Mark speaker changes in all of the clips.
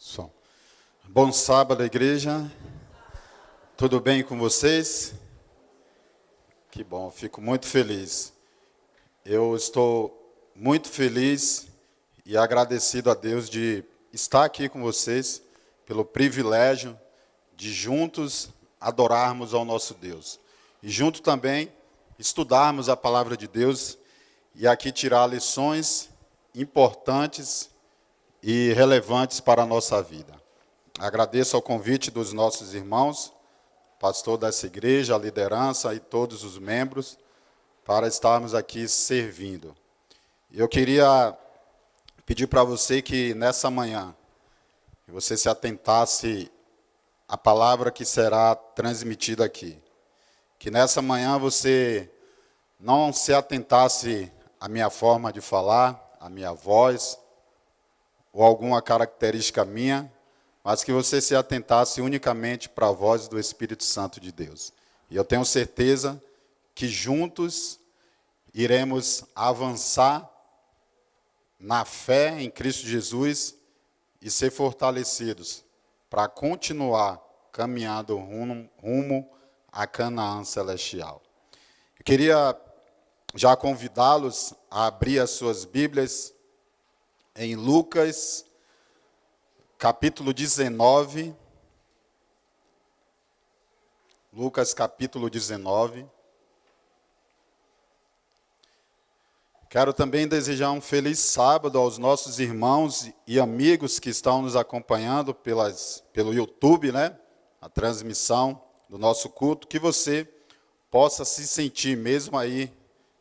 Speaker 1: Som. Bom sábado, igreja. Tudo bem com vocês? Que bom, fico muito feliz. Eu estou muito feliz e agradecido a Deus de estar aqui com vocês, pelo privilégio de juntos adorarmos ao nosso Deus. E junto também estudarmos a palavra de Deus e aqui tirar lições importantes e relevantes para a nossa vida. Agradeço ao convite dos nossos irmãos, pastor dessa igreja, a liderança e todos os membros, para estarmos aqui servindo. Eu queria pedir para você que nessa manhã, você se atentasse à palavra que será transmitida aqui. Que nessa manhã você não se atentasse à minha forma de falar, à minha voz, ou alguma característica minha, mas que você se atentasse unicamente para a voz do Espírito Santo de Deus. E eu tenho certeza que juntos iremos avançar na fé em Cristo Jesus e ser fortalecidos para continuar caminhando rumo a Canaã celestial. Eu queria já convidá-los a abrir as suas Bíblias em Lucas, capítulo 19. Lucas, capítulo 19. Quero também desejar um feliz sábado aos nossos irmãos e amigos que estão nos acompanhando pelo YouTube, né? A transmissão do nosso culto, que você possa se sentir, mesmo aí,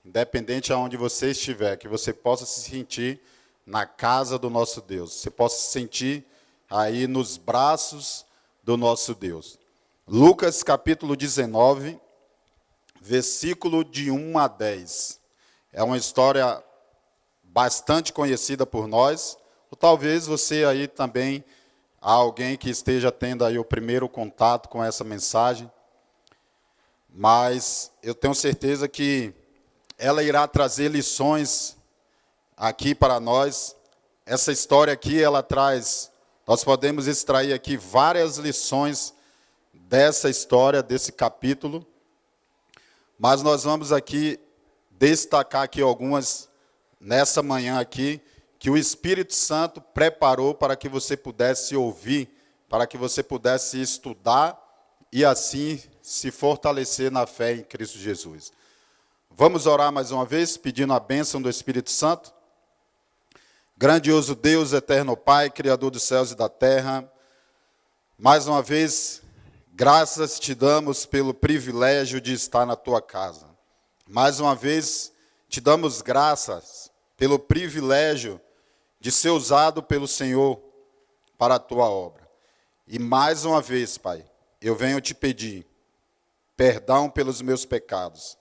Speaker 1: independente de onde você estiver, que você possa se sentir na casa do nosso Deus, você possa se sentir aí nos braços do nosso Deus. Lucas capítulo 19, versículo de 1 a 10. É uma história bastante conhecida por nós, ou talvez você aí também, há alguém que esteja tendo aí o primeiro contato com essa mensagem, mas eu tenho certeza que ela irá trazer lições aqui para nós. Essa história aqui, ela traz, nós podemos extrair aqui várias lições dessa história, desse capítulo, mas nós vamos aqui destacar aqui algumas nessa manhã aqui, que o Espírito Santo preparou para que você pudesse ouvir, para que você pudesse estudar e assim se fortalecer na fé em Cristo Jesus. Vamos orar mais uma vez, pedindo a bênção do Espírito Santo. Grandioso Deus, eterno Pai, Criador dos céus e da terra, mais uma vez, graças te damos pelo privilégio de estar na tua casa. Mais uma vez, te damos graças pelo privilégio de ser usado pelo Senhor para a tua obra. E mais uma vez, Pai, eu venho te pedir perdão pelos meus pecados.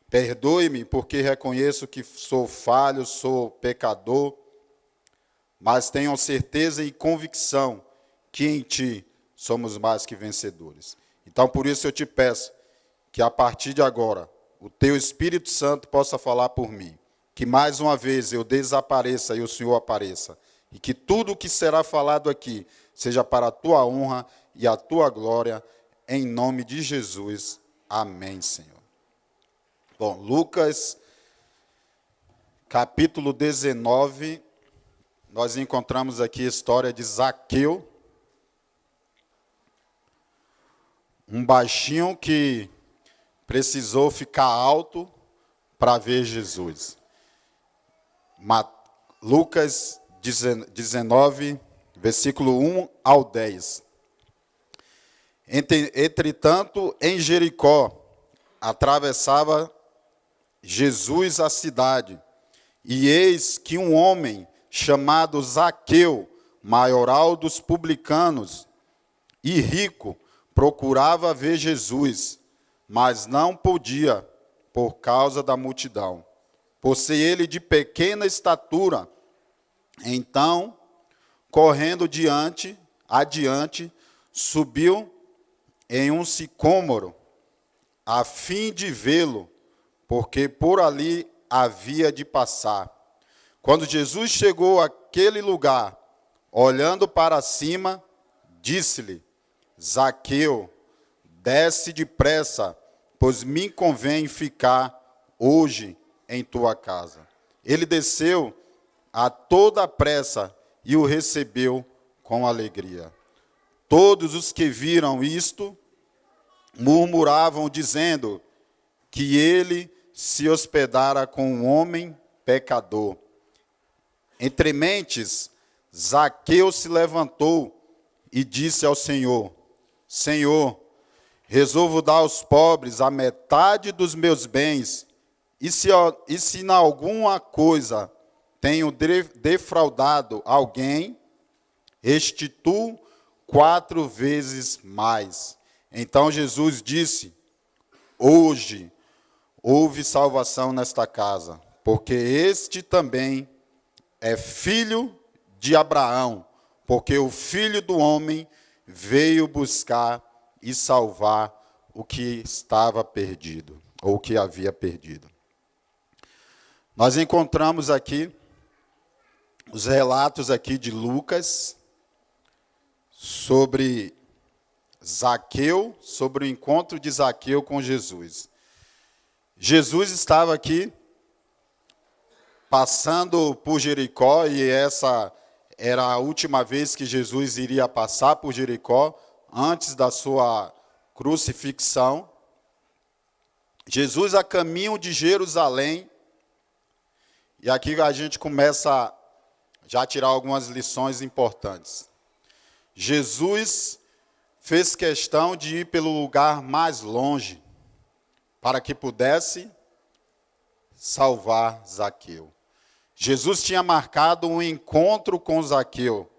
Speaker 1: Perdoe-me porque reconheço que sou falho, sou pecador, mas tenham certeza e convicção que em Ti somos mais que vencedores. Então, por isso eu te peço que a partir de agora, o Teu Espírito Santo possa falar por mim. Que mais uma vez eu desapareça e o Senhor apareça. E que tudo o que será falado aqui seja para a Tua honra e a Tua glória, em nome de Jesus. Amém, Senhor. Bom, Lucas, capítulo 19... Nós encontramos aqui a história de Zaqueu, um baixinho que precisou ficar alto para ver Jesus. Lucas 19, versículo 1 ao 10. Entretanto, em Jericó, atravessava Jesus a cidade, e eis que um homem chamado Zaqueu, maioral dos publicanos e rico, procurava ver Jesus, mas não podia por causa da multidão, por ser ele de pequena estatura. Então, correndo adiante, subiu em um sicômoro, a fim de vê-lo, porque por ali havia de passar. Quando Jesus chegou àquele lugar, olhando para cima, disse-lhe: Zaqueu, desce depressa, pois me convém ficar hoje em tua casa. Ele desceu a toda pressa e o recebeu com alegria. Todos os que viram isto murmuravam, dizendo que ele se hospedara com um homem pecador. Entre mentes, Zaqueu se levantou e disse ao Senhor: Senhor, resolvo dar aos pobres a metade dos meus bens, e se em alguma coisa tenho defraudado alguém, restituo 4 vezes mais. Então Jesus disse: hoje houve salvação nesta casa, porque este também é filho de Abraão, porque o Filho do Homem veio buscar e salvar o que estava perdido, ou o que havia perdido. Nós encontramos aqui os relatos aqui de Lucas sobre Zaqueu, sobre o encontro de Zaqueu com Jesus. Jesus estava aqui passando por Jericó, e essa era a última vez que Jesus iria passar por Jericó, antes da sua crucifixão. Jesus a caminho de Jerusalém, e aqui a gente começa já a tirar algumas lições importantes. Jesus fez questão de ir pelo lugar mais longe, para que pudesse salvar Zaqueu. Jesus tinha marcado um encontro com Zaqueu.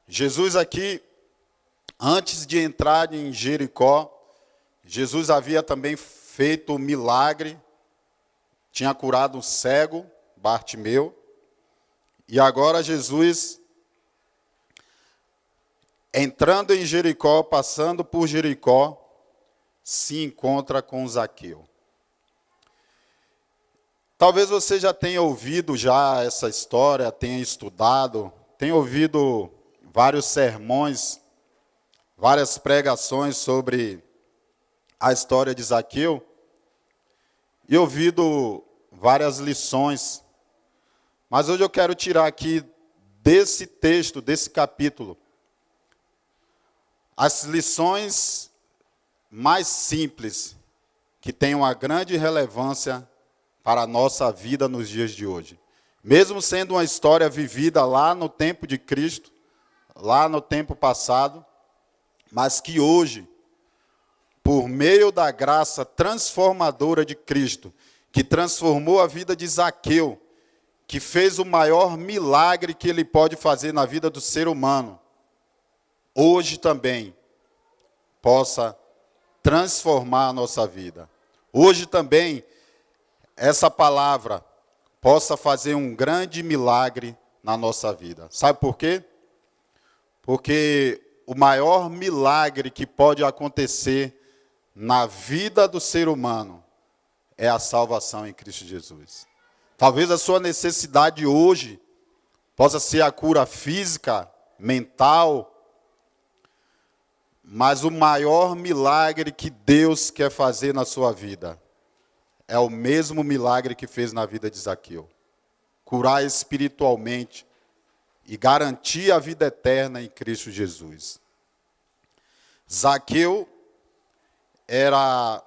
Speaker 1: Jesus aqui, antes de entrar em Jericó, Jesus havia também feito um milagre, tinha curado um cego, Bartimeu, e agora Jesus, entrando em Jericó, passando por Jericó, se encontra com Zaqueu. Talvez você já tenha ouvido já essa história, tenha estudado, tenha ouvido vários sermões, várias pregações sobre a história de Zaqueu, e ouvido várias lições. Mas hoje eu quero tirar aqui desse texto, desse capítulo, as lições mais simples, que têm uma grande relevância para a nossa vida nos dias de hoje. Mesmo sendo uma história vivida lá no tempo de Cristo, lá no tempo passado, mas que hoje, por meio da graça transformadora de Cristo, que transformou a vida de Zaqueu, que fez o maior milagre que ele pode fazer na vida do ser humano, hoje também possa transformar a nossa vida. Hoje também essa palavra possa fazer um grande milagre na nossa vida. Sabe por quê? Porque o maior milagre que pode acontecer na vida do ser humano é a salvação em Cristo Jesus. Talvez a sua necessidade hoje possa ser a cura física, mental, mas o maior milagre que Deus quer fazer na sua vida é o mesmo milagre que fez na vida de Zaqueu. Curar espiritualmente e garantir a vida eterna em Cristo Jesus. Zaqueu era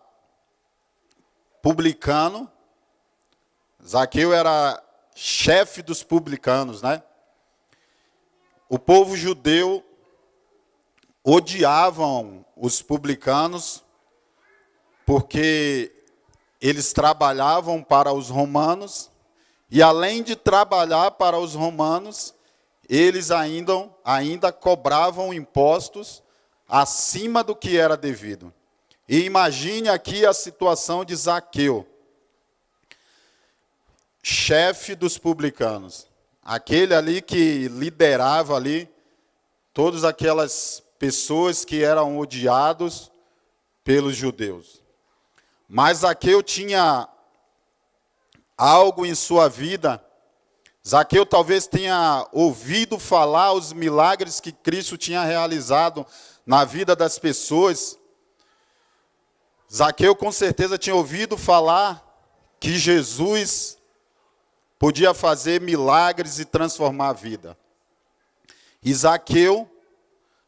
Speaker 1: publicano. Zaqueu era chefe dos publicanos, né? O povo judeu odiavam os publicanos porque eles trabalhavam para os romanos, e além de trabalhar para os romanos, eles ainda cobravam impostos acima do que era devido. E imagine aqui a situação de Zaqueu, chefe dos publicanos, aquele ali que liderava ali todas aquelas pessoas que eram odiados pelos judeus. Mas Zaqueu tinha algo em sua vida Zaqueu talvez tenha ouvido falar os milagres que Cristo tinha realizado na vida das pessoas. Zaqueu com certeza tinha ouvido falar que Jesus podia fazer milagres e transformar a vida. E Zaqueu,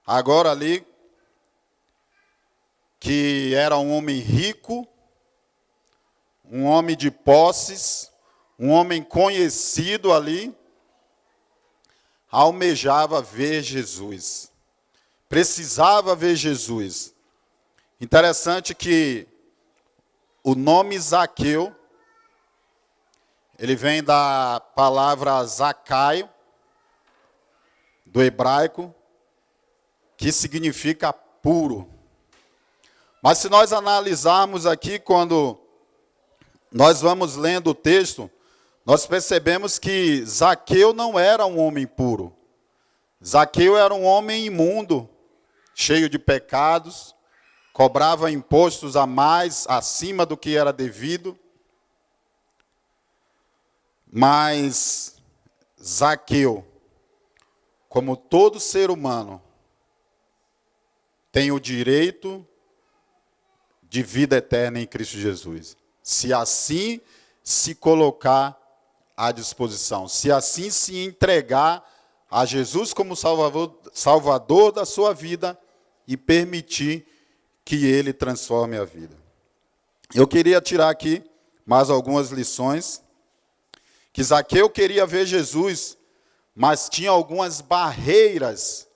Speaker 1: agora ali, que era um homem rico, um homem de posses, um homem conhecido ali, almejava ver Jesus. Precisava ver Jesus. Interessante que o nome Zaqueu, ele vem da palavra Zacaio, do hebraico, que significa puro. Mas se nós analisarmos aqui, quando nós vamos lendo o texto, nós percebemos que Zaqueu não era um homem puro. Zaqueu era um homem imundo, cheio de pecados, cobrava impostos a mais, acima do que era devido. Mas Zaqueu, como todo ser humano, tem o direito de vida eterna em Cristo Jesus. Se assim se colocar à disposição, se assim se entregar a Jesus como Salvador da sua vida e permitir que Ele transforme a vida. Eu queria tirar aqui mais algumas lições. Que Zaqueu queria ver Jesus, mas tinha algumas barreiras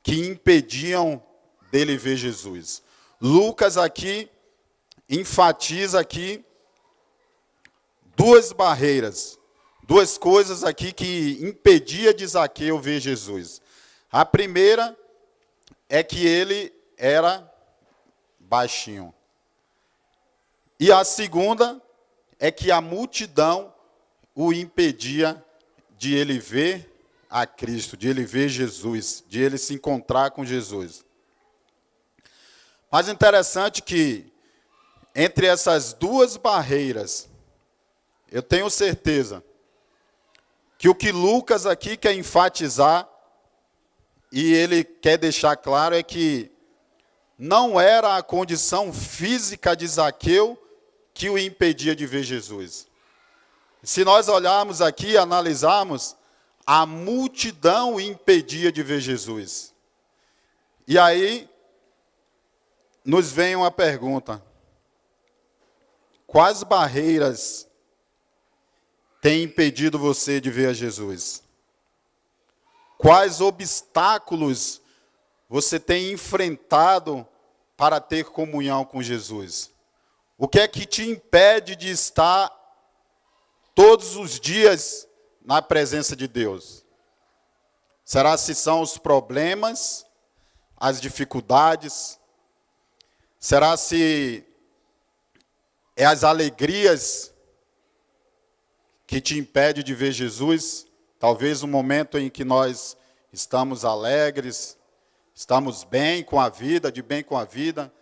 Speaker 1: que impediam dele ver Jesus. Lucas aqui enfatiza aqui duas barreiras, duas coisas aqui que impedia de Zaqueu ver Jesus. A primeira é que ele era baixinho. E a segunda é que a multidão o impedia de ele ver a Cristo, de ele ver Jesus, de ele se encontrar com Jesus. Mas interessante que, entre essas duas barreiras, eu tenho certeza que o que Lucas aqui quer enfatizar, e ele quer deixar claro, é que não era a condição física de Zaqueu que o impedia de ver Jesus. Se nós olharmos aqui e analisarmos, a multidão o impedia de ver Jesus. E aí, nos vem uma pergunta. Quais barreiras têm impedido você de ver a Jesus? Quais obstáculos você tem enfrentado para ter comunhão com Jesus? O que é que te impede de estar todos os dias na presença de Deus? Será se são os problemas, as dificuldades? Será se é as alegrias que te impede de ver Jesus? Talvez um momento em que nós estamos alegres, estamos bem com a vida, de bem com a vida.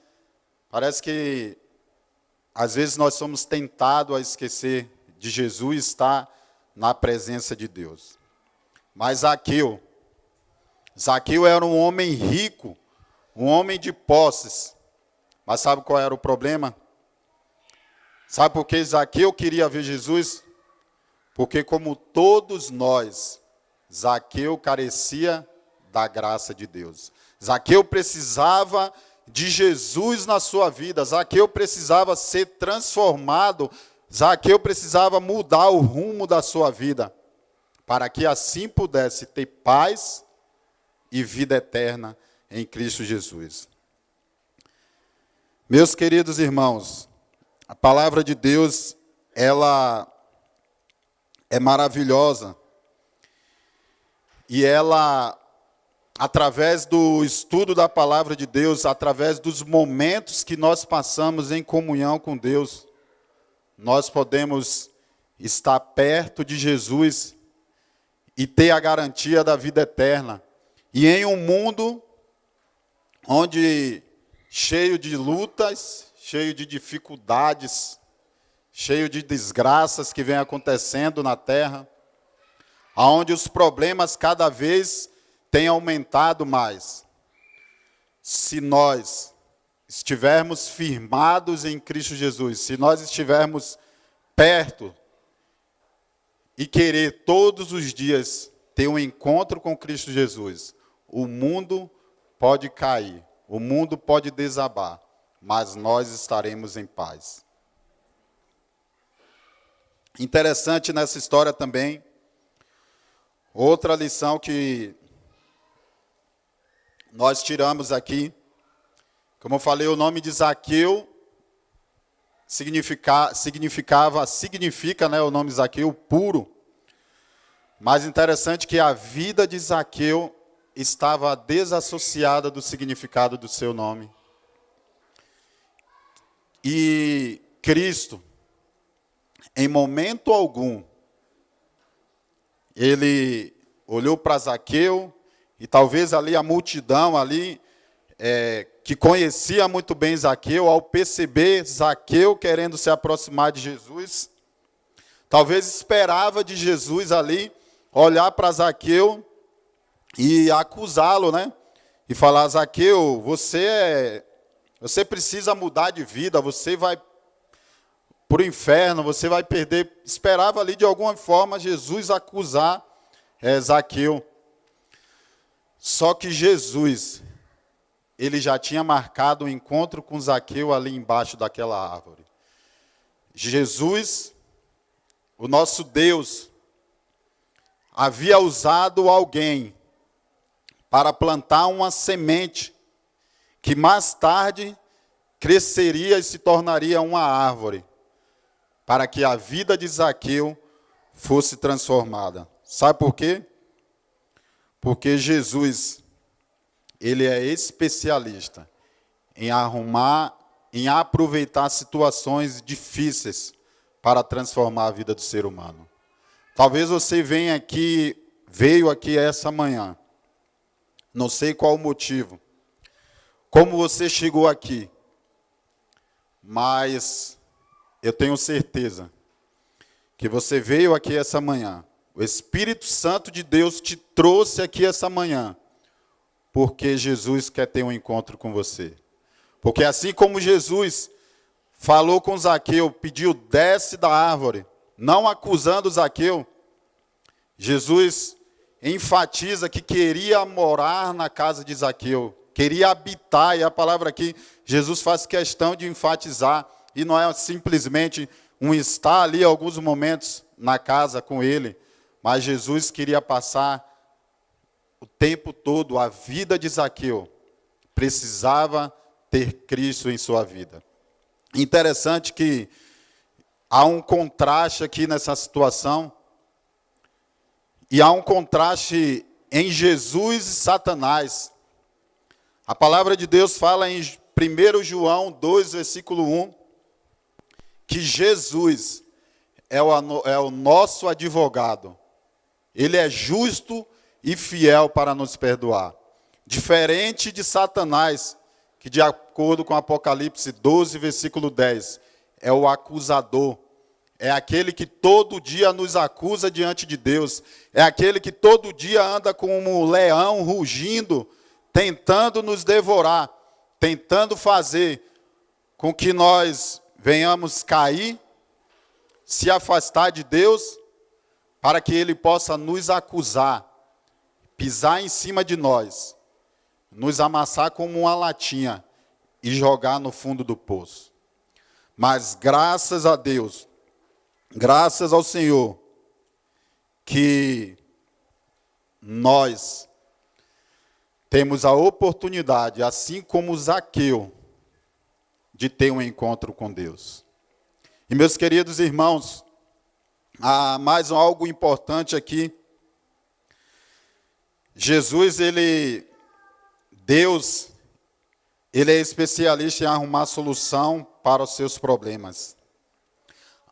Speaker 1: Parece que às vezes nós somos tentados a esquecer de Jesus estar na presença de Deus. Mas Zaqueu era um homem rico, um homem de posses. Mas sabe qual era o problema? Sabe por que Zaqueu queria ver Jesus? Porque como todos nós, Zaqueu carecia da graça de Deus. Zaqueu precisava de Jesus na sua vida. Zaqueu precisava ser transformado. Zaqueu precisava mudar o rumo da sua vida, para que assim pudesse ter paz e vida eterna em Cristo Jesus. Meus queridos irmãos, a palavra de Deus, ela é maravilhosa. E ela, através do estudo da palavra de Deus, através dos momentos que nós passamos em comunhão com Deus, nós podemos estar perto de Jesus e ter a garantia da vida eterna. E em um mundo onde cheio de lutas, cheio de dificuldades, cheio de desgraças que vem acontecendo na terra, onde os problemas cada vez têm aumentado mais. Se nós estivermos firmados em Cristo Jesus, se nós estivermos perto e querer todos os dias ter um encontro com Cristo Jesus, o mundo pode cair, o mundo pode desabar, mas nós estaremos em paz. Interessante nessa história também, outra lição que nós tiramos aqui, como eu falei, o nome de Zaqueu significa, né, o nome Zaqueu, puro. Mas interessante que a vida de Zaqueu estava desassociada do significado do seu nome. E Cristo, em momento algum, ele olhou para Zaqueu, e talvez ali a multidão ali, que conhecia muito bem Zaqueu, ao perceber Zaqueu querendo se aproximar de Jesus, talvez esperava de Jesus ali, olhar para Zaqueu e acusá-lo, né? E falar: Zaqueu, você precisa mudar de vida, você vai para o inferno, você vai perder. Esperava ali de alguma forma Jesus acusar Zaqueu. Só que Jesus, ele já tinha marcado um encontro com Zaqueu ali embaixo daquela árvore. Jesus, o nosso Deus, havia usado alguém para plantar uma semente que mais tarde cresceria e se tornaria uma árvore, para que a vida de Zaqueu fosse transformada. Sabe por quê? Porque Jesus, ele é especialista em aproveitar situações difíceis para transformar a vida do ser humano. Talvez você veio aqui essa manhã, não sei qual o motivo, como você chegou aqui, mas eu tenho certeza que você veio aqui essa manhã, o Espírito Santo de Deus te trouxe aqui essa manhã, porque Jesus quer ter um encontro com você. Porque assim como Jesus falou com Zaqueu, pediu: desce da árvore, não acusando Zaqueu, Jesus enfatiza que queria morar na casa de Zaqueu, queria habitar, e a palavra aqui, Jesus faz questão de enfatizar, e não é simplesmente um estar ali alguns momentos na casa com ele, mas Jesus queria passar o tempo todo. A vida de Zaqueu precisava ter Cristo em sua vida. Interessante que há um contraste aqui nessa situação, e há um contraste em Jesus e Satanás. A palavra de Deus fala em 1 João 2, versículo 1, que Jesus é o nosso advogado. Ele é justo e fiel para nos perdoar. Diferente de Satanás, que de acordo com Apocalipse 12, versículo 10, é o acusador. É aquele que todo dia nos acusa diante de Deus. É aquele que todo dia anda como um leão rugindo, tentando nos devorar, tentando fazer com que nós venhamos cair, se afastar de Deus, para que ele possa nos acusar, pisar em cima de nós, nos amassar como uma latinha e jogar no fundo do poço. Mas graças a Deus, graças ao Senhor, que nós temos a oportunidade, assim como Zaqueu, de ter um encontro com Deus. E meus queridos irmãos, há mais algo importante aqui. Deus, ele é especialista em arrumar solução para os seus problemas.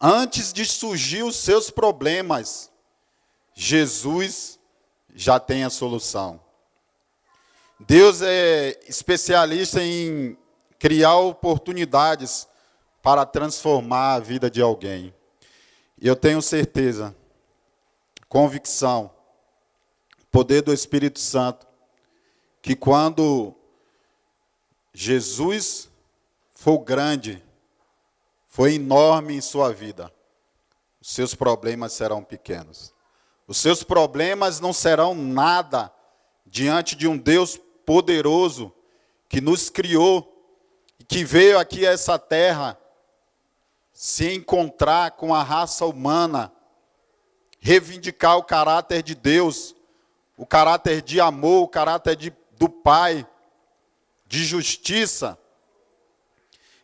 Speaker 1: Antes de surgir os seus problemas, Jesus já tem a solução. Deus é especialista em criar oportunidades para transformar a vida de alguém. E eu tenho certeza, convicção, poder do Espírito Santo, que quando Jesus for grande, foi enorme em sua vida, os seus problemas serão pequenos. Os seus problemas não serão nada diante de um Deus poderoso que nos criou e que veio aqui a essa terra se encontrar com a raça humana, reivindicar o caráter de Deus, o caráter de amor, o caráter do Pai, de justiça,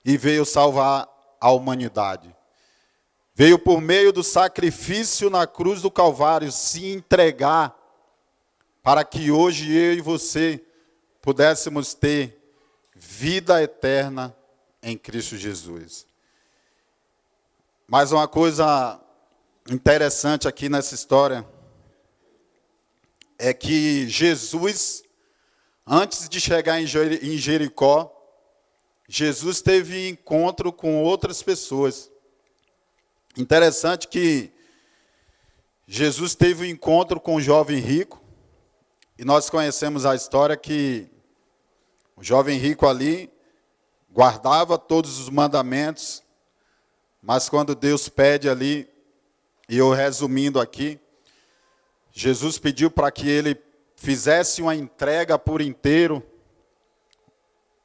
Speaker 1: e veio salvar a humanidade. Veio por meio do sacrifício na cruz do Calvário se entregar para que hoje eu e você pudéssemos ter vida eterna em Cristo Jesus. Mas uma coisa interessante aqui nessa história é que Jesus, antes de chegar em Jericó, Jesus teve encontro com outras pessoas. Interessante que Jesus teve um encontro com um jovem rico, e nós conhecemos a história que o jovem rico ali guardava todos os mandamentos, mas quando Deus pede ali, e eu resumindo aqui, Jesus pediu para que ele fizesse uma entrega por inteiro.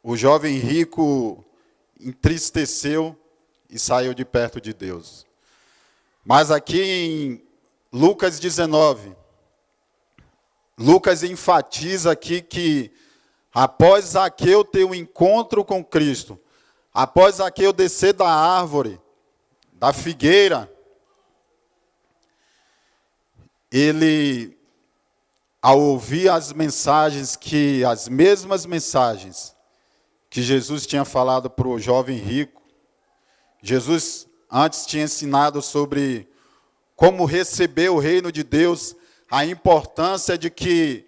Speaker 1: O jovem rico entristeceu e saiu de perto de Deus. Mas aqui em Lucas 19, Lucas enfatiza aqui que após Zaqueu ter um encontro com Cristo, após Zaqueu descer da árvore, da figueira, ele, ao ouvir as mesmas mensagens que Jesus tinha falado para o jovem rico, Jesus antes tinha ensinado sobre como receber o reino de Deus, a importância de que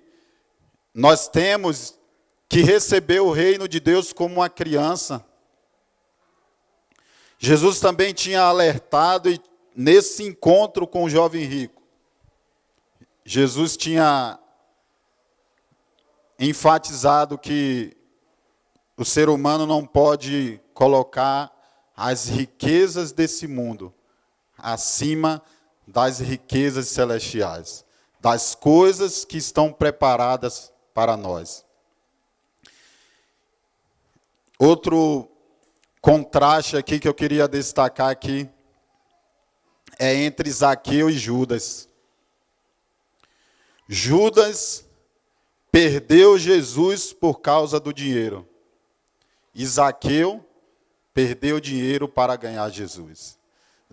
Speaker 1: nós temos que receber o reino de Deus como uma criança. Jesus também tinha alertado, e nesse encontro com o jovem rico, Jesus tinha enfatizado que o ser humano não pode colocar as riquezas desse mundo acima das riquezas celestiais, das coisas que estão preparadas para nós. Outro contraste aqui que eu queria destacar aqui é entre Zaqueu e Judas. Judas perdeu Jesus por causa do dinheiro. E Zaqueu perdeu dinheiro para ganhar Jesus.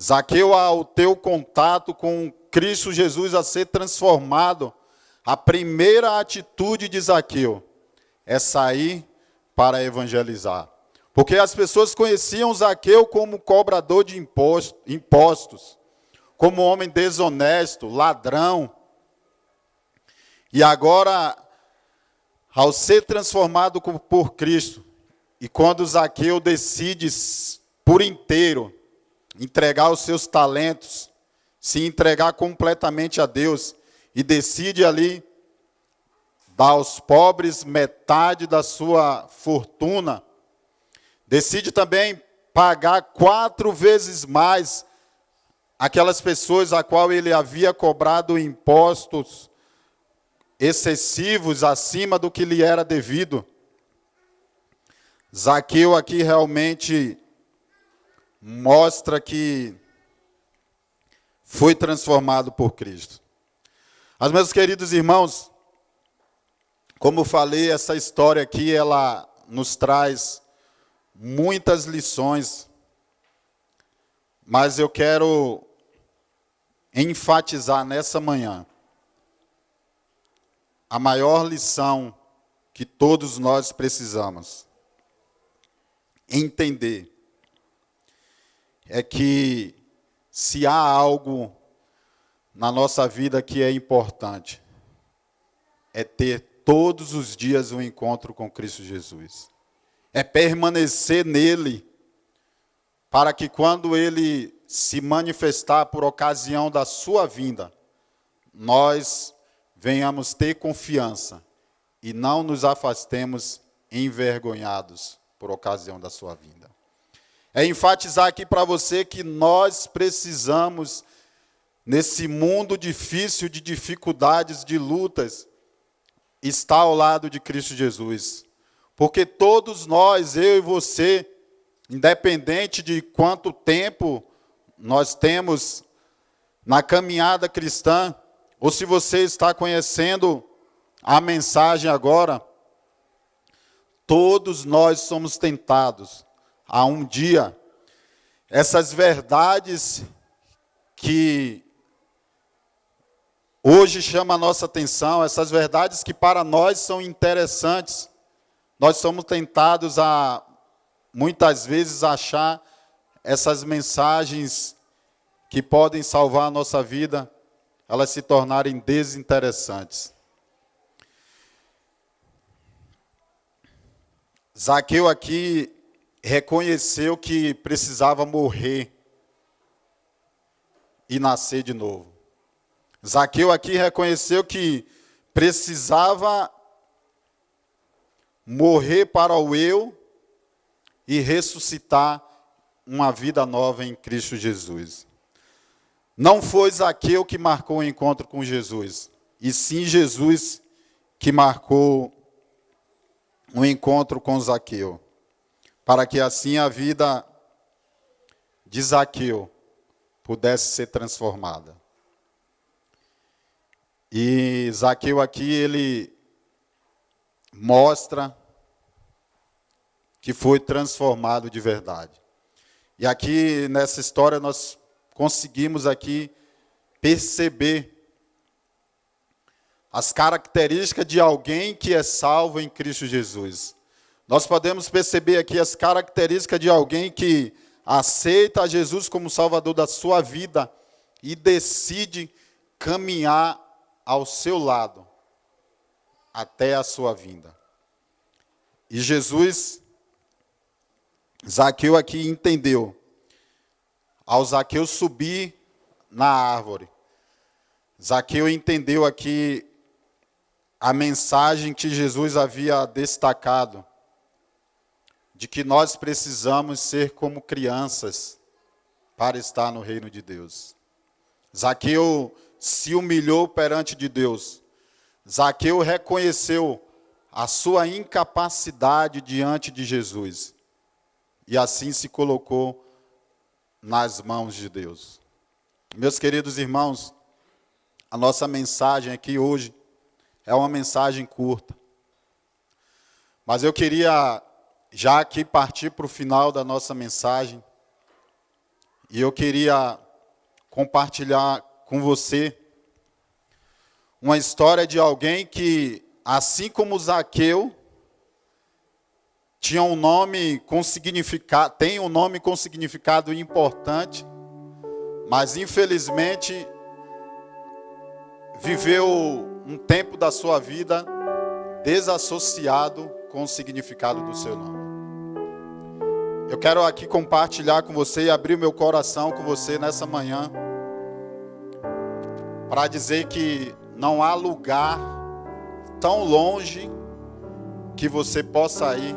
Speaker 1: Zaqueu, ao ter o contato com Cristo Jesus a ser transformado, a primeira atitude de Zaqueu é sair para evangelizar. Porque as pessoas conheciam Zaqueu como cobrador de impostos, como homem desonesto, ladrão. E agora, ao ser transformado por Cristo, e quando Zaqueu decide por inteiro entregar os seus talentos, se entregar completamente a Deus, e decide ali dar aos pobres metade da sua fortuna, decide também pagar 4 vezes mais aquelas pessoas a qual ele havia cobrado impostos excessivos acima do que lhe era devido. Zaqueu aqui realmente mostra que foi transformado por Cristo. Mas, meus queridos irmãos, como falei, essa história aqui, ela nos traz muitas lições, mas eu quero enfatizar nessa manhã a maior lição que todos nós precisamos entender é que se há algo na nossa vida que é importante, é ter todos os dias um encontro com Cristo Jesus. É permanecer nele, para que quando ele se manifestar por ocasião da sua vinda, nós venhamos ter confiança e não nos afastemos envergonhados por ocasião da sua vinda. É enfatizar aqui para você que nós precisamos, nesse mundo difícil de dificuldades, de lutas, estar ao lado de Cristo Jesus. Porque todos nós, eu e você, independente de quanto tempo nós temos na caminhada cristã, ou se você está conhecendo a mensagem agora, todos nós somos tentados a um dia, essas verdades que hoje chamam a nossa atenção, essas verdades que para nós são interessantes, nós somos tentados a, muitas vezes, achar essas mensagens que podem salvar a nossa vida, elas se tornarem desinteressantes. Zaqueu aqui reconheceu que precisava morrer e nascer de novo. Zaqueu aqui reconheceu que precisava morrer para o eu e ressuscitar uma vida nova em Cristo Jesus. Não foi Zaqueu que marcou o encontro com Jesus, e sim Jesus que marcou um encontro com Zaqueu, para que assim a vida de Zaqueu pudesse ser transformada. E Zaqueu aqui, ele mostra que foi transformado de verdade. E aqui nessa história nós conseguimos aqui perceber as características de alguém que é salvo em Cristo Jesus. Nós podemos perceber aqui as características de alguém que aceita Jesus como Salvador da sua vida e decide caminhar ao seu lado até a sua vinda. E Jesus, Zaqueu aqui entendeu. Ao Zaqueu subir na árvore, Zaqueu entendeu aqui a mensagem que Jesus havia destacado, de que nós precisamos ser como crianças para estar no reino de Deus. Zaqueu se humilhou perante de Deus. Zaqueu reconheceu a sua incapacidade diante de Jesus. E assim se colocou nas mãos de Deus. Meus queridos irmãos, a nossa mensagem aqui hoje é uma mensagem curta. Mas eu queria já aqui partir para o final da nossa mensagem. E eu queria compartilhar com você uma história de alguém que, assim como Zaqueu, tinha um nome com significado, tem um nome com significado importante, mas infelizmente viveu um tempo da sua vida desassociado com o significado do seu nome. Eu quero aqui compartilhar com você e abrir meu coração com você nessa manhã para dizer que não há lugar tão longe que você possa ir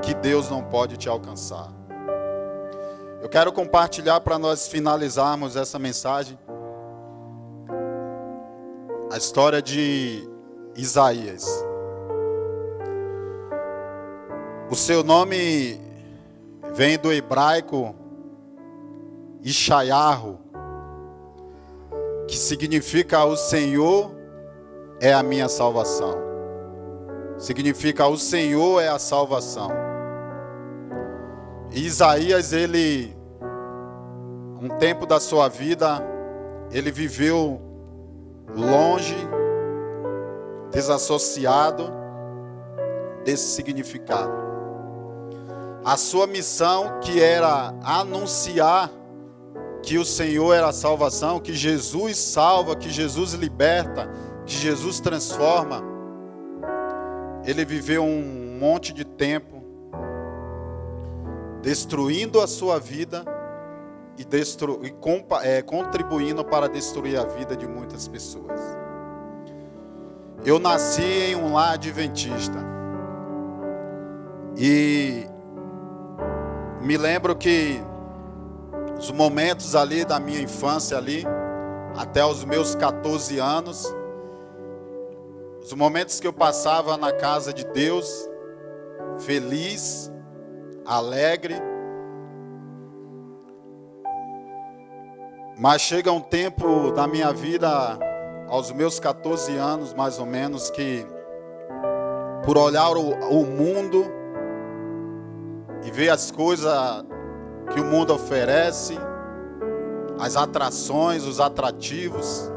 Speaker 1: que Deus não pode te alcançar. Eu quero compartilhar para nós finalizarmos essa mensagem a história de Isaías. O seu nome vem do hebraico Ishayahu, que significa o Senhor é a minha salvação. Significa o Senhor é a salvação. E Isaías, ele, um tempo da sua vida, ele viveu longe, desassociado desse significado. A sua missão, que era anunciar que o Senhor era a salvação, que Jesus salva, que Jesus liberta, que Jesus transforma, ele viveu um monte de tempo destruindo a sua vida e contribuindo para destruir a vida de muitas pessoas. Eu nasci em um lar adventista. E me lembro que os momentos ali da minha infância ali, até os meus 14 anos, os momentos que eu passava na casa de Deus, feliz, alegre. Mas chega um tempo da minha vida, aos meus 14 anos mais ou menos, que por olhar o mundo e ver as coisas que o mundo oferece, as atrações, os atrativos,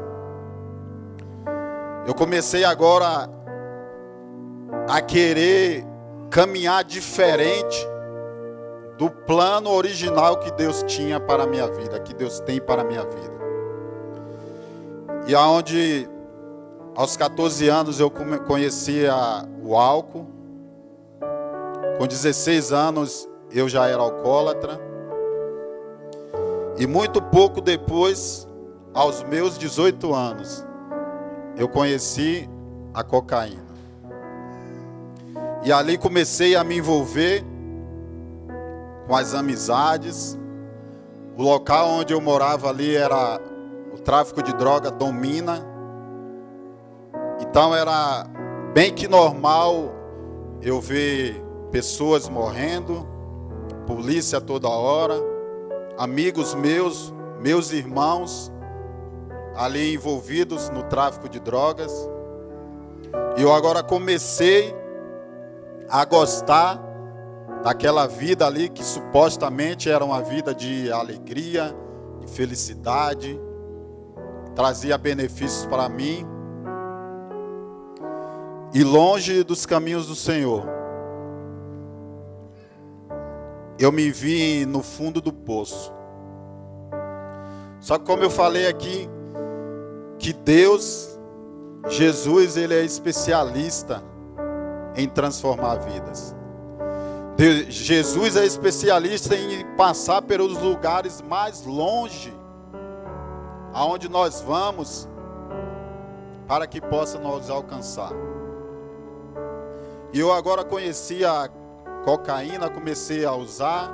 Speaker 1: eu comecei agora a querer caminhar diferente do plano original que Deus tinha para a minha vida, que Deus tem para a minha vida. E aonde aos 14 anos eu conhecia o álcool, com 16 anos eu já era alcoólatra, e muito pouco depois, aos meus 18 anos, eu conheci a cocaína. E ali comecei a me envolver com as amizades. O local onde eu morava ali era o tráfico de droga domina. Então era bem que normal eu ver pessoas morrendo, polícia toda hora, amigos meus irmãos ali envolvidos no tráfico de drogas. E eu agora comecei a gostar daquela vida ali que supostamente era uma vida de alegria, de felicidade, trazia benefícios para mim. E longe dos caminhos do Senhor, eu me vi no fundo do poço. Só que como eu falei aqui, que Deus, Jesus, Ele é especialista em transformar vidas. Jesus é especialista em passar pelos lugares mais longe, aonde nós vamos, para que possa nos alcançar. E eu agora conheci a cocaína, comecei a usar.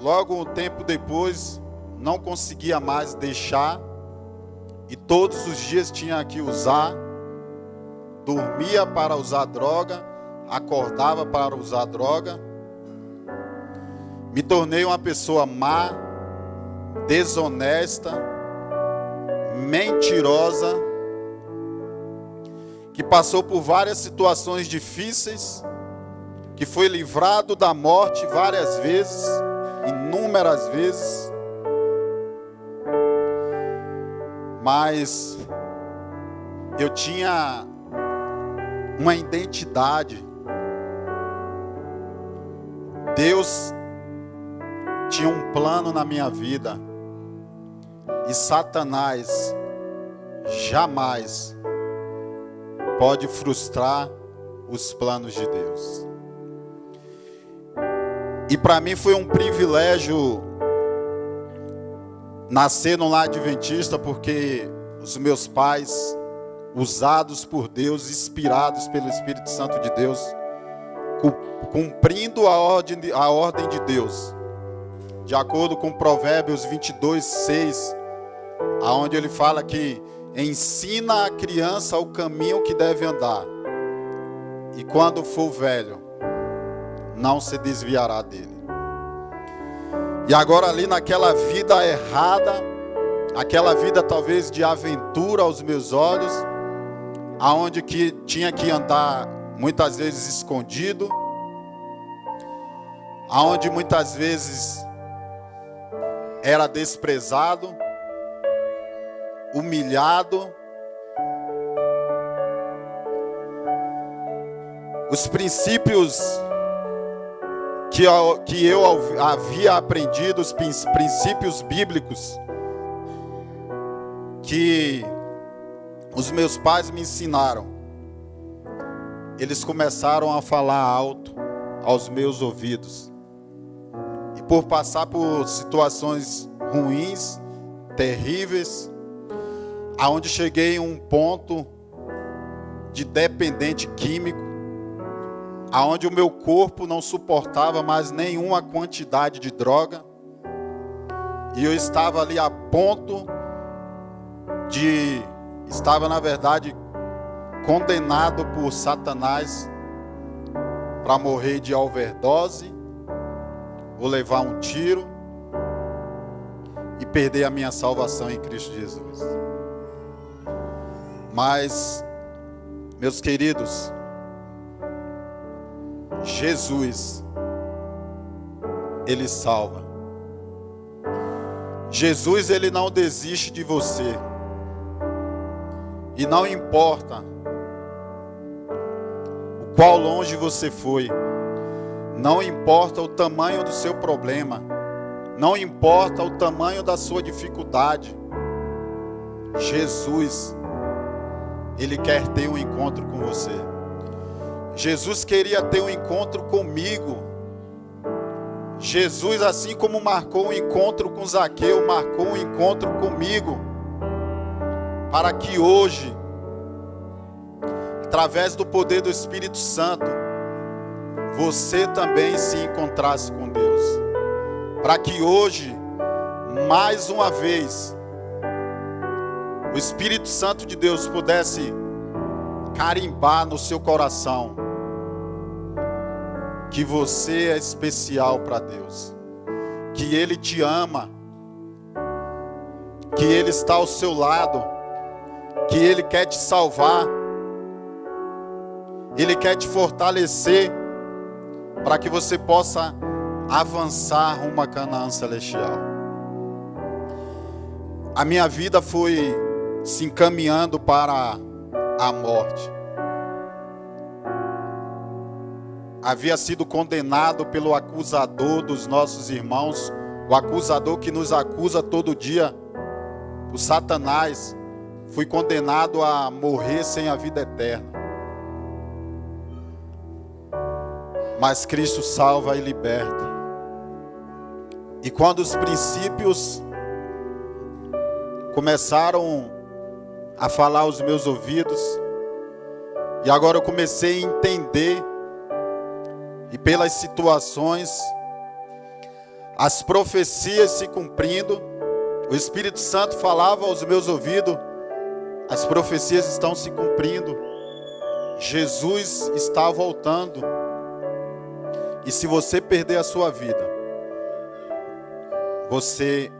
Speaker 1: Logo um tempo depois, não conseguia mais deixar. E todos os dias tinha que usar. Dormia para usar droga, acordava para usar droga. Me tornei uma pessoa má, desonesta, mentirosa, que passou por várias situações difíceis, que foi livrado da morte várias vezes, inúmeras vezes. Mas eu tinha uma identidade. Deus tinha um plano na minha vida. E Satanás jamais pode frustrar os planos de Deus. E para mim foi um privilégio nascer num lar adventista, porque os meus pais, usados por Deus, inspirados pelo Espírito Santo de Deus, cumprindo a ordem de Deus, de acordo com Provérbios 22:6, aonde ele fala que ensina a criança o caminho que deve andar, e quando for velho, não se desviará dele. E agora ali naquela vida errada, aquela vida talvez de aventura aos meus olhos, aonde que tinha que andar muitas vezes escondido, aonde muitas vezes era desprezado, humilhado. Os princípios que eu havia aprendido, os princípios bíblicos que os meus pais me ensinaram, eles começaram a falar alto aos meus ouvidos. E por passar por situações ruins, terríveis, aonde cheguei em um ponto de dependente químico, aonde o meu corpo não suportava mais nenhuma quantidade de droga, e eu estava ali a ponto de, estava na verdade condenado por Satanás para morrer de overdose, ou levar um tiro e perder a minha salvação em Cristo Jesus. Mas, meus queridos, Jesus, Ele salva. Jesus, Ele não desiste de você. E não importa o qual longe você foi, não importa o tamanho do seu problema, não importa o tamanho da sua dificuldade, Jesus, Ele quer ter um encontro com você. Jesus queria ter um encontro comigo. Jesus, assim como marcou um encontro com Zaqueu, marcou um encontro comigo, para que hoje, através do poder do Espírito Santo, você também se encontrasse com Deus. Para que hoje, mais uma vez, o Espírito Santo de Deus pudesse carimbar no seu coração que você é especial para Deus, que Ele te ama, que Ele está ao seu lado, que Ele quer te salvar, Ele quer te fortalecer, para que você possa avançar rumo a Canaã celestial. A minha vida foi se encaminhando para a morte. Havia sido condenado pelo acusador dos nossos irmãos, o acusador que nos acusa todo dia, o Satanás. Fui condenado a morrer sem a vida eterna. Mas Cristo salva e liberta. E quando os princípios começaram a falar aos meus ouvidos, e agora eu comecei a entender, e pelas situações, as profecias se cumprindo, o Espírito Santo falava aos meus ouvidos, as profecias estão se cumprindo, Jesus está voltando. E se você perder a sua vida, você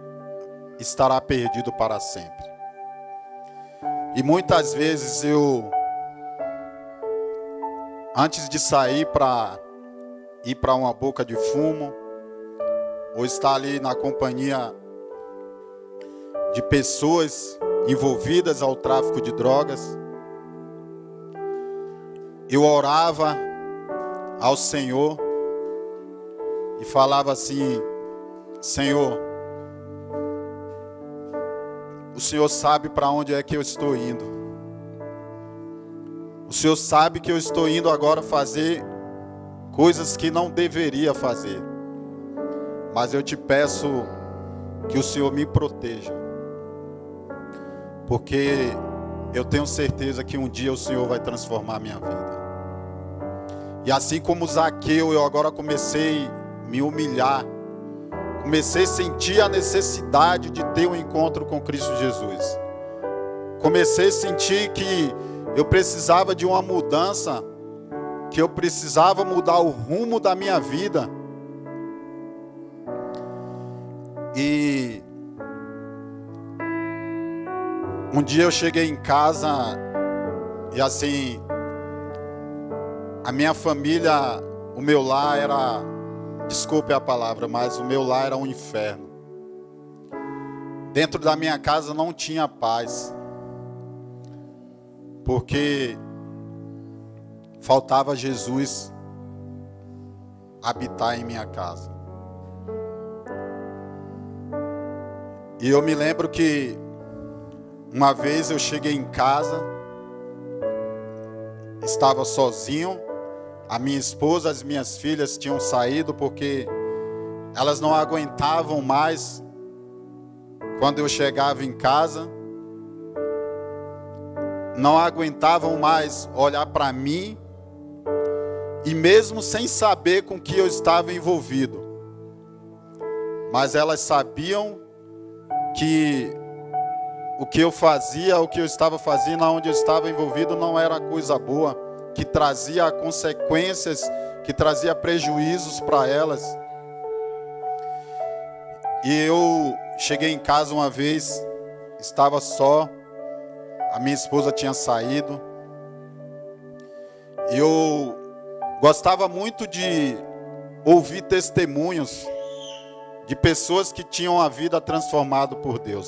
Speaker 1: estará perdido para sempre. E muitas vezes antes de sair para ir para uma boca de fumo, ou estar ali na companhia de pessoas envolvidas ao tráfico de drogas, eu orava ao Senhor e falava assim: Senhor, o Senhor sabe para onde é que eu estou indo. O Senhor sabe que eu estou indo agora fazer coisas que não deveria fazer. Mas eu te peço que o Senhor me proteja. Porque eu tenho certeza que um dia o Senhor vai transformar a minha vida. E assim como Zaqueu, eu agora comecei a me humilhar. Comecei a sentir a necessidade de ter um encontro com Cristo Jesus. Comecei a sentir que eu precisava de uma mudança, que eu precisava mudar o rumo da minha vida. E um dia eu cheguei em casa e assim, a minha família, o meu lar era, desculpe a palavra, mas o meu lar era um inferno. Dentro da minha casa não tinha paz, porque faltava Jesus habitar em minha casa. E eu me lembro que uma vez eu cheguei em casa, estava sozinho, a minha esposa, as minhas filhas tinham saído porque Elas não aguentavam mais quando eu chegava em casa. Não aguentavam mais olhar para mim. E mesmo sem saber com que eu estava envolvido. Mas elas sabiam que o que eu fazia, o que eu estava fazendo, onde eu estava envolvido, não era coisa boa, que trazia consequências, que trazia prejuízos para elas. E eu cheguei em casa uma vez, estava só, a minha esposa tinha saído, e eu gostava muito de ouvir testemunhos de pessoas que tinham a vida transformada por Deus.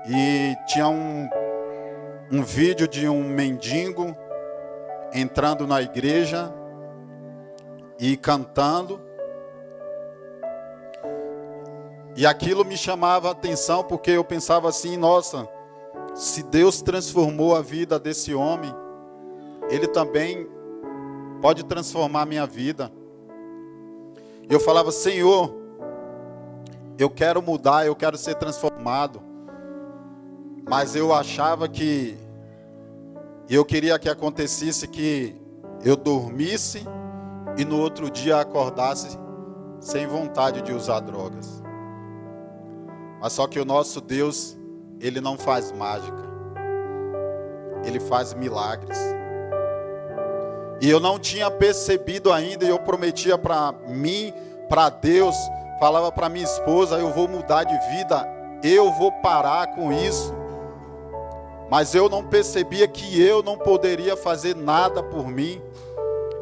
Speaker 1: E tinha um vídeo de um mendigo entrando na igreja e cantando. E aquilo me chamava a atenção, porque eu pensava assim, nossa, se Deus transformou a vida desse homem, Ele também pode transformar a minha vida. Eu falava, Senhor, eu quero mudar, eu quero ser transformado. Mas eu achava que, eu queria que acontecesse que eu dormisse e no outro dia acordasse sem vontade de usar drogas. Mas só que o nosso Deus, Ele não faz mágica. Ele faz milagres. E eu não tinha percebido ainda, e eu prometia para mim, para Deus, falava para minha esposa, eu vou mudar de vida, eu vou parar com isso. Mas eu não percebia que eu não poderia fazer nada por mim,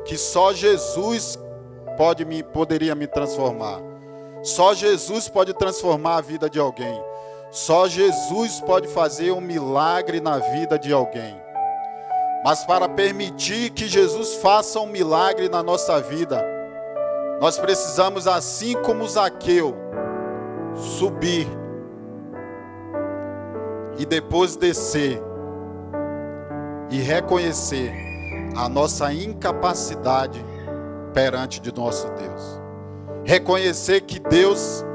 Speaker 1: que só Jesus poderia me transformar. Só Jesus pode transformar a vida de alguém. Só Jesus pode fazer um milagre na vida de alguém. Mas para permitir que Jesus faça um milagre na nossa vida, nós precisamos, assim como Zaqueu, subir e depois descer e reconhecer a nossa incapacidade perante de nosso Deus. Reconhecer que Deus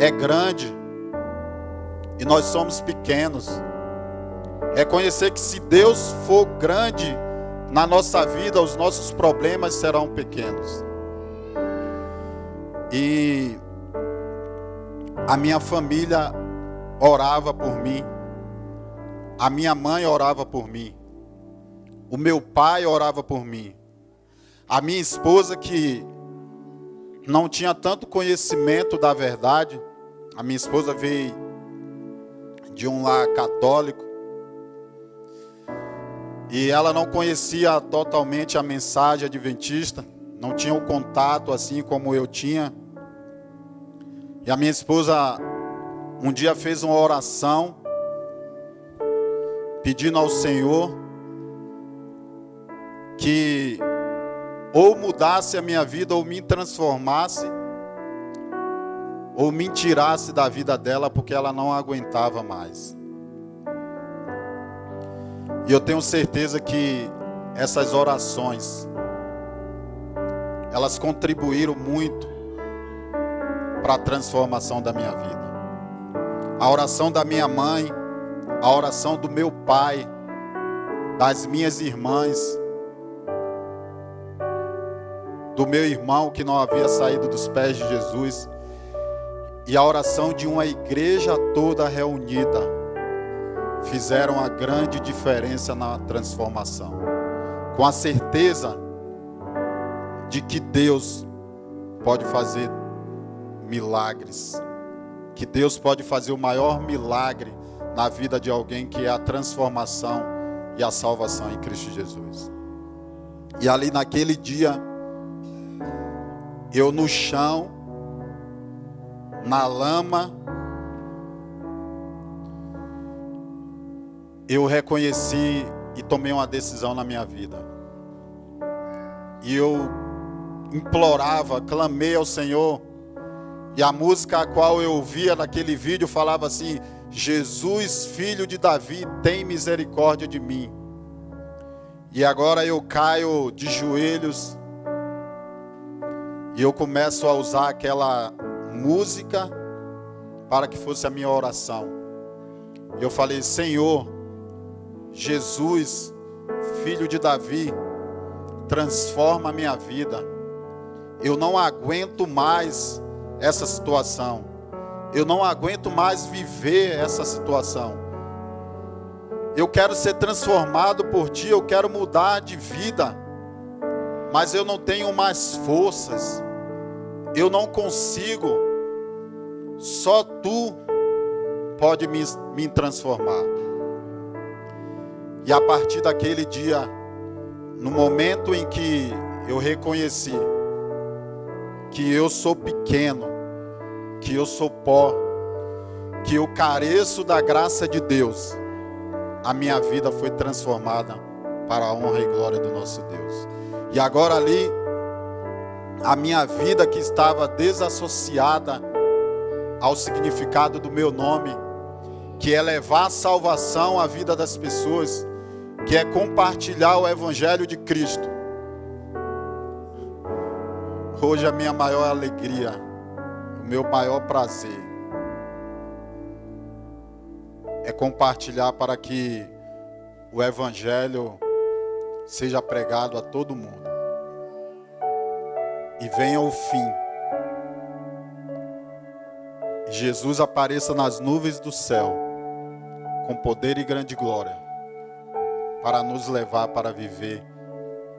Speaker 1: é grande e nós somos pequenos. Reconhecer que se Deus for grande na nossa vida, os nossos problemas serão pequenos. E a minha família orava por mim. A minha mãe orava por mim. O meu pai orava por mim. A minha esposa, que não tinha tanto conhecimento da verdade, a minha esposa veio de um lar católico, e ela não conhecia totalmente a mensagem adventista, não tinha o contato assim como eu tinha. E a minha esposa um dia fez uma oração, pedindo ao Senhor que ou mudasse a minha vida, ou me transformasse, ou me tirasse da vida dela, porque ela não aguentava mais. E eu tenho certeza que essas orações, elas contribuíram muito para a transformação da minha vida. A oração da minha mãe, a oração do meu pai, das minhas irmãs, do meu irmão que não havia saído dos pés de Jesus, e a oração de uma igreja toda reunida, fizeram a grande diferença na transformação. Com a certeza de que Deus pode fazer milagres, que Deus pode fazer o maior milagre na vida de alguém, que é a transformação e a salvação em Cristo Jesus. E ali naquele dia, eu no chão, na lama, eu reconheci e tomei uma decisão na minha vida. E eu implorava, clamei ao Senhor, e a música a qual eu ouvia naquele vídeo falava assim: Jesus, filho de Davi, tem misericórdia de mim. E agora eu caio de joelhos E eu começo a usar aquela música para que fosse a minha oração. E eu falei: Senhor, Jesus, filho de Davi, transforma a minha vida. Eu não aguento mais essa situação. Eu não aguento mais viver essa situação. Eu quero ser transformado por Ti, eu quero mudar de vida. Mas eu não tenho mais forças. Eu não consigo. Só Tu pode me transformar. E a partir daquele dia, no momento em que eu reconheci que eu sou pequeno, que eu sou pó, que eu careço da graça de Deus, a minha vida foi transformada para a honra e glória do nosso Deus. E agora ali, a minha vida que estava desassociada ao significado do meu nome, que é levar a salvação à vida das pessoas, que é compartilhar o Evangelho de Cristo. Hoje a minha maior alegria, o meu maior prazer é compartilhar para que o Evangelho seja pregado a todo mundo e venha o fim. E Jesus apareça nas nuvens do céu com poder e grande glória para nos levar para viver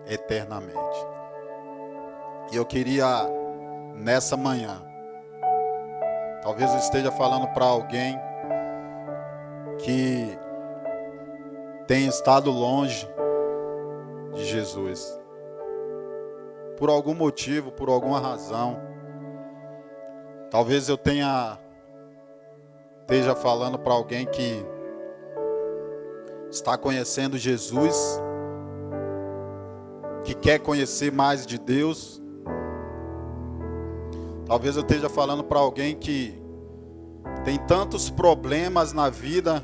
Speaker 1: eternamente. E eu queria, nessa manhã, talvez eu esteja falando para alguém que tem estado longe de Jesus, por algum motivo, por alguma razão. Talvez eu esteja falando para alguém que está conhecendo Jesus, que quer conhecer mais de Deus. Talvez eu esteja falando para alguém que tem tantos problemas na vida,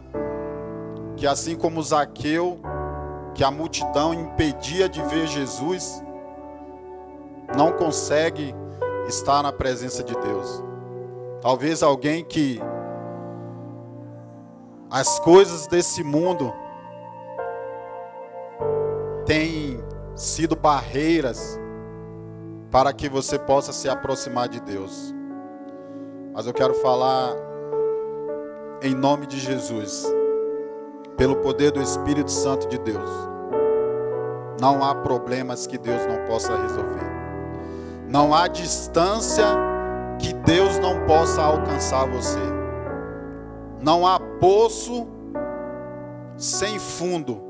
Speaker 1: que assim como Zaqueu, que a multidão impedia de ver Jesus, não consegue estar na presença de Deus. Talvez alguém que as coisas desse mundo têm sido barreiras para que você possa se aproximar de Deus. Mas eu quero falar em nome de Jesus, pelo poder do Espírito Santo de Deus. Não há problemas que Deus não possa resolver. Não há distância que Deus não possa alcançar você. Não há poço sem fundo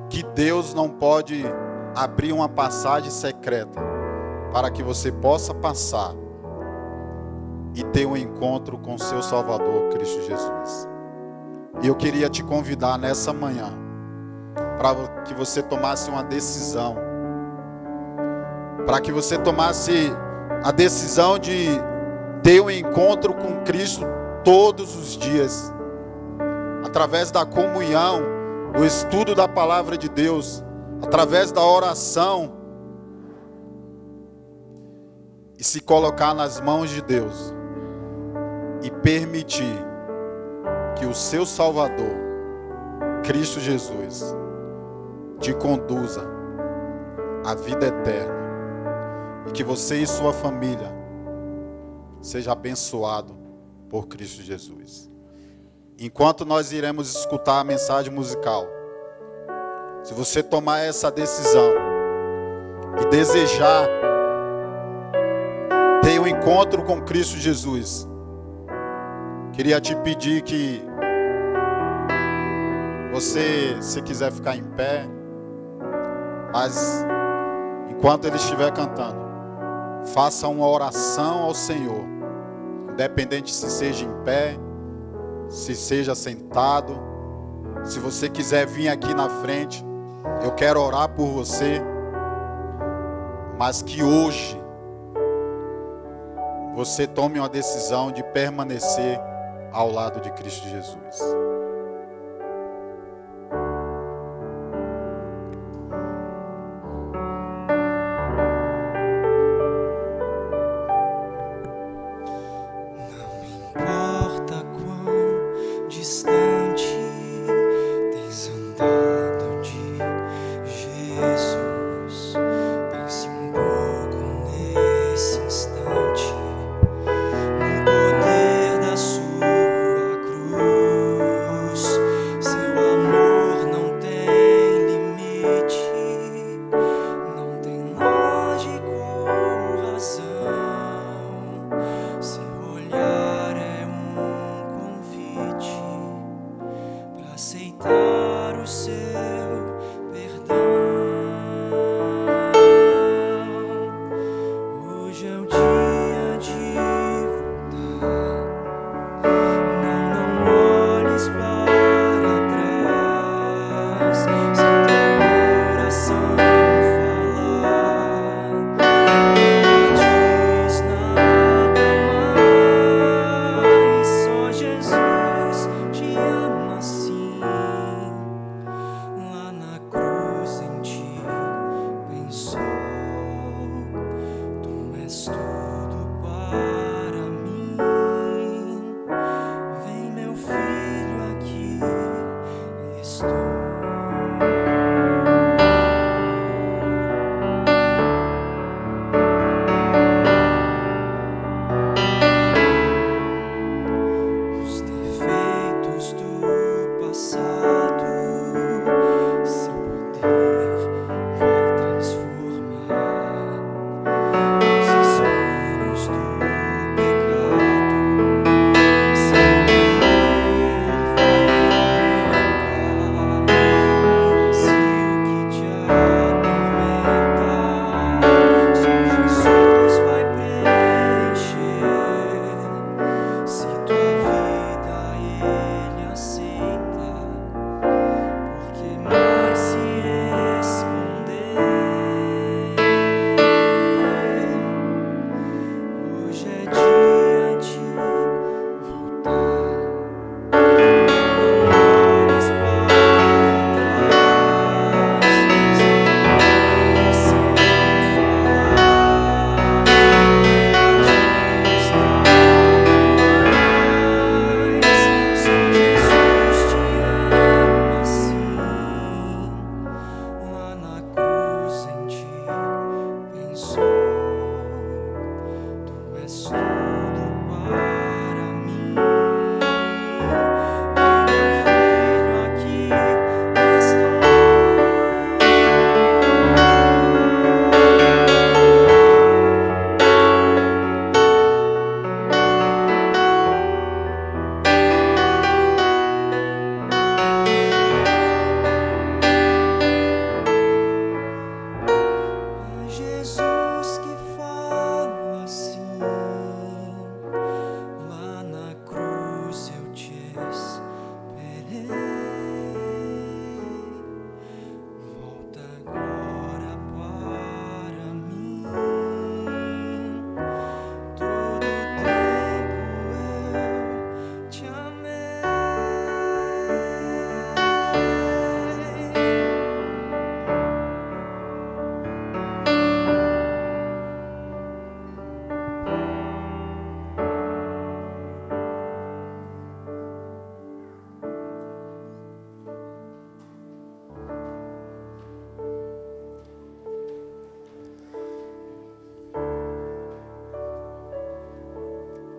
Speaker 1: que Deus não pode abrir uma passagem secreta para que você possa passar e ter um encontro com seu Salvador, Cristo Jesus. E eu queria te convidar nessa manhã para que você tomasse uma decisão, para que você tomasse a decisão de ter um encontro com Cristo todos os dias, através da comunhão, do estudo da palavra de Deus, através da oração, e se colocar nas mãos de Deus e permitir que o seu Salvador, Cristo Jesus, te conduza à vida eterna e que você e sua família seja abençoado por Cristo Jesus. Enquanto nós iremos escutar a mensagem musical, se você tomar essa decisão e desejar ter um encontro com Cristo Jesus, queria te pedir que você, se quiser ficar em pé, mas enquanto ele estiver cantando, faça uma oração ao Senhor, independente se seja em pé, se seja sentado. Se você quiser vir aqui na frente, eu quero orar por você, mas que hoje você tome uma decisão de permanecer ao lado de Cristo Jesus.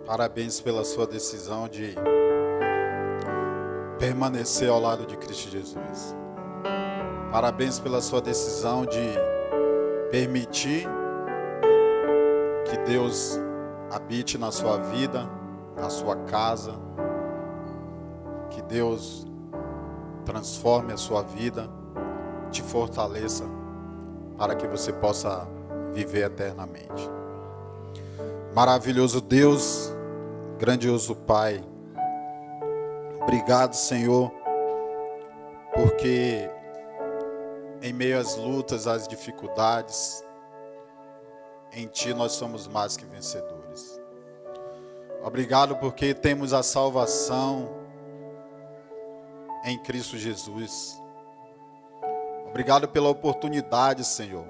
Speaker 1: Parabéns pela sua decisão de permanecer ao lado de Cristo Jesus. Parabéns pela sua decisão de permitir que Deus habite na sua vida, na sua casa, que Deus transforme a sua vida, te fortaleça para que você possa viver eternamente. Maravilhoso Deus, grandioso Pai, obrigado, Senhor, porque em meio às lutas, às dificuldades, em Ti nós somos mais que vencedores. Obrigado porque temos a salvação em Cristo Jesus. Obrigado pela oportunidade, Senhor,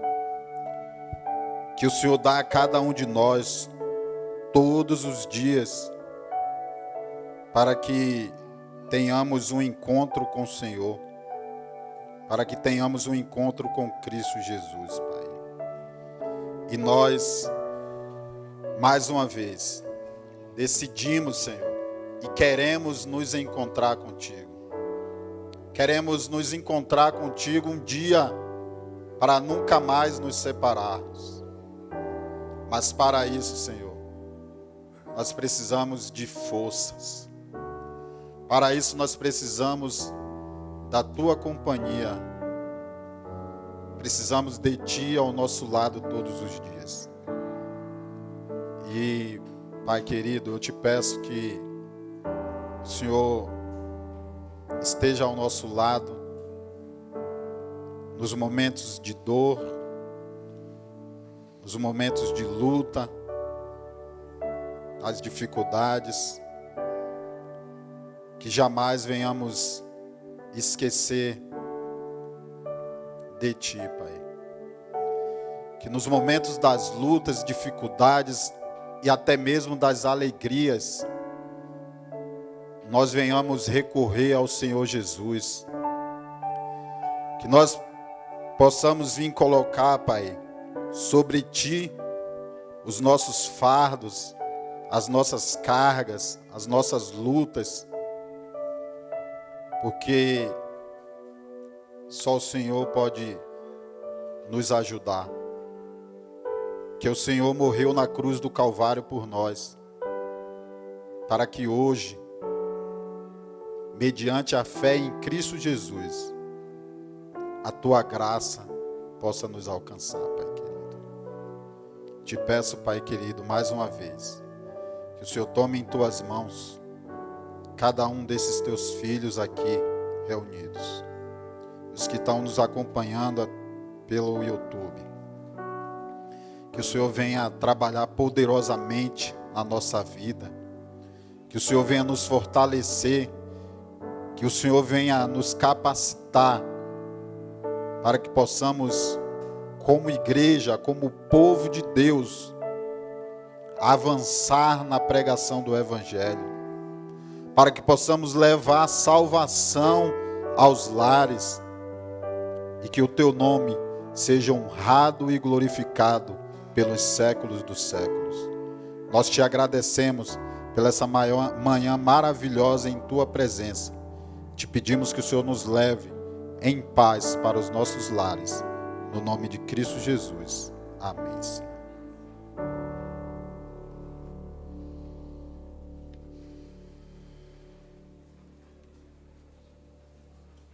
Speaker 1: que o Senhor dá a cada um de nós todos os dias para que tenhamos um encontro com o Senhor, para que tenhamos um encontro com Cristo Jesus, Pai. E nós, mais uma vez, decidimos, Senhor, e queremos nos encontrar contigo. Queremos nos encontrar contigo um dia para nunca mais nos separarmos. Mas para isso, Senhor, nós precisamos de forças. Para isso nós precisamos da Tua companhia. Precisamos de Ti ao nosso lado todos os dias. E, Pai querido, eu te peço que o Senhor esteja ao nosso lado nos momentos de dor, nos momentos de luta, nas dificuldades, que jamais venhamos esquecer de Ti, Pai. Que nos momentos das lutas, dificuldades e até mesmo das alegrias, nós venhamos recorrer ao Senhor Jesus. Que nós possamos vir colocar, Pai, sobre Ti os nossos fardos, as nossas cargas, as nossas lutas, porque só o Senhor pode nos ajudar. Que o Senhor morreu na cruz do Calvário por nós, para que hoje, mediante a fé em Cristo Jesus, a Tua graça possa nos alcançar, Pai querido. Te peço, Pai querido, mais uma vez, que o Senhor tome em Tuas mãos cada um desses Teus filhos aqui reunidos, os que estão nos acompanhando pelo YouTube. Que o Senhor venha trabalhar poderosamente na nossa vida, que o Senhor venha nos fortalecer, que o Senhor venha nos capacitar para que possamos, como igreja, como povo de Deus, avançar na pregação do Evangelho, para que possamos levar salvação aos lares e que o Teu nome seja honrado e glorificado pelos séculos dos séculos. Nós Te agradecemos pela essa manhã maravilhosa em Tua presença. Te pedimos que o Senhor nos leve em paz para os nossos lares. No nome de Cristo Jesus. Amém.